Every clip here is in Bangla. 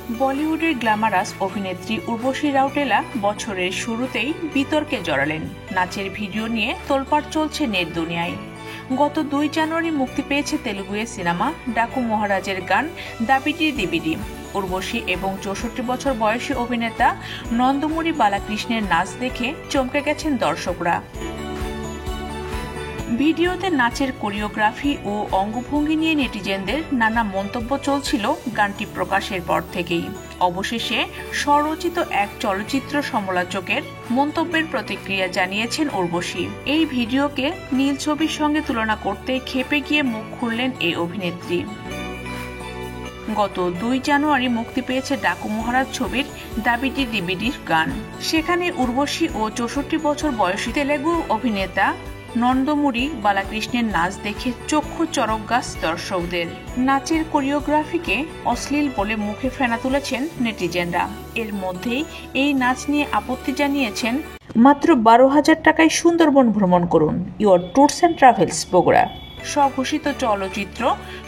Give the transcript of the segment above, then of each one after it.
বলিউডের গ্ল্যামারাস অভিনেত্রী উর্বশী রাউটেলা বছরের শুরুতেই বিতর্কে জড়ালেন। নাচের ভিডিও নিয়ে তোলপাড় চলছে নেট দুনিয়ায়। গত 2 জানুয়ারি মুক্তি পেয়েছে তেলুগু সিনেমা ডাকু মহারাজের গান দাবিডি দিবিডি। উর্বশী এবং 64 বছর বয়সী অভিনেতা নন্দমুরি বালাকৃষ্ণের নাচ দেখে চমকে গেছেন দর্শকরা। ভিডিওতে নাচের কোরিওগ্রাফি ও অঙ্গভঙ্গি নিয়ে নেটিজেনদের নানা মন্তব্য চলছিল গানটি প্রকাশের পর থেকেই। অবশেষে স্বরচিত এক চলচ্চিত্র সমালোচকের মন্তব্যের প্রতিক্রিয়া জানিয়েছেন উর্বশী। এই ভিডিওকে নীল ছবির সঙ্গে তুলনা করতে ক্ষেপে গিয়ে মুখ খুললেন এই অভিনেত্রী। গত 2 জানুয়ারি মুক্তি পেয়েছে ডাকু মহারাজ ছবির দাবিডি দিবিডির গান। সেখানে উর্বশী ও 64 বছর বয়সী তেলেগু অভিনেতা নন্দমুরি বালাকৃষ্ণের নাচ দেখে চক্ষু চড়ক গাছ দর্শকদের। নাচের কোরিওগ্রাফিকে অশ্লীল বলে মুখে ফেনা তুলেছেন নেটিজেনরা। এর মধ্যেই এই নাচ নিয়ে আপত্তি জানিয়েছেন মাত্র 12,000 টাকায় সুন্দরবন ভ্রমণ করুন, your tours and travels Bogura স্বঘোষিত চলচ্চিত্র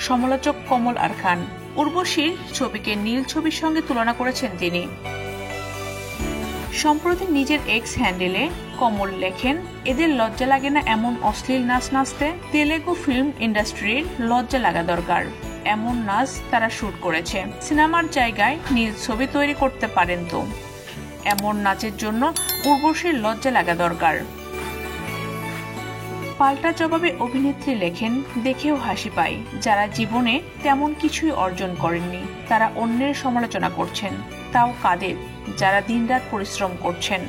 সমালোচক কমল আর খান। উর্বশীর ছবিকে নীল ছবির সঙ্গে তুলনা করেছেন তিনি। সম্প্রতি নিজের এক্স হ্যান্ডেলে কমল লেখেন, এদের লজ্জা লাগে না এমন অশ্লীল নাচ নাচতে? তেলেগু ফিল্ম ইন্ডাস্ট্রির লজ্জা লাগা দরকার। এমন নাচ তারা শুট করেছে, সিনেমার জায়গায় নীল ছবি তৈরি করতে পারেন তো। এমন নাচের জন্য উর্বশীর লজ্জা লাগা দরকার। পাল্টা জবাবে অভিনেত্রী লেখেন, দেখেও হাসি পায়। যারা জীবনে তেমন কিছুই অর্জন করেননি তারা অন্যের সমালোচনা করছেন, তাও কাদের? যারা দিনরাত পরিশ্রম করছেন।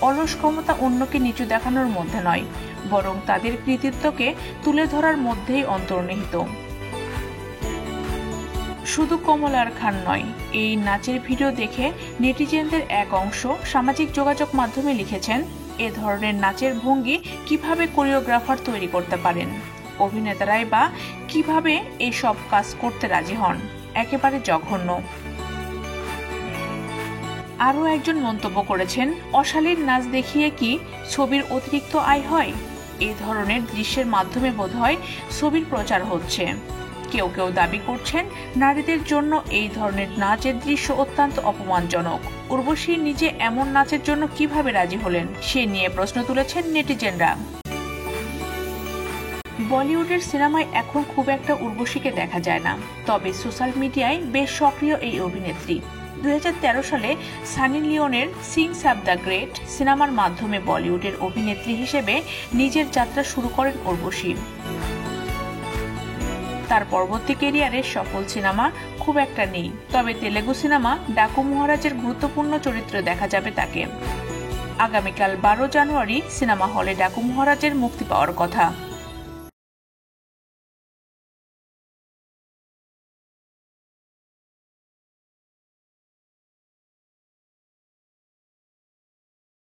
অলস ক্ষমতা অন্যকে নিচু দেখানোর মধ্যে নয়, বরং তাদের কৃতিত্বকে তুলে ধরার মধ্যেই অন্তর্নিহিত। শুধু কমল আর খান নয়, এই নাচের ভিডিও দেখে নেটিজেনদের এক অংশ সামাজিক যোগাযোগ মাধ্যমে লিখেছেন, এ ধরনের নাচের ভঙ্গি কিভাবে কোরিওগ্রাফার তৈরি করতে পারেন? অভিনেতারাই বা কিভাবে এই সব কাজ করতে রাজি হন? একেবারে জঘন্য। আরও একজন মন্তব্য করেছেন, অশালীন নাচ দেখিয়ে কি ছবির অতিরিক্ত আয় হয়? এই ধরনের দৃশ্যের মাধ্যমে বোধহয় ছবির প্রচার হচ্ছে। কেউ কেউ দাবি করছেন নারীদের জন্য এই ধরনের নাচের দৃশ্য অত্যন্ত অপমানজনক। উর্বশী নিজে এমন নাচের জন্য কিভাবে রাজি হলেন সে নিয়ে প্রশ্ন তুলেছেন নেটিজেনরা। বলিউডের সিনেমায় এখন খুব একটা উর্বশীকে দেখা যায় না, তবে সোশ্যাল মিডিয়ায় বেশ সক্রিয় এই অভিনেত্রী। 2013 সালে সানি লিওনের সিংস অব দ্য গ্রেট সিনেমার মাধ্যমে বলিউডের অভিনেত্রী হিসেবে নিজের যাত্রা শুরু করেন উর্বশী। তার পরবর্তী ক্যারিয়ারের সফল সিনেমা খুব একটা নেই, তবে তেলেগু সিনেমা ডাকু মহারাজের গুরুত্বপূর্ণ চরিত্রে দেখা যাবে তাকে। আগামীকাল 12 জানুয়ারি সিনেমা হলে ডাকু মহারাজের মুক্তি পাওয়ার কথা।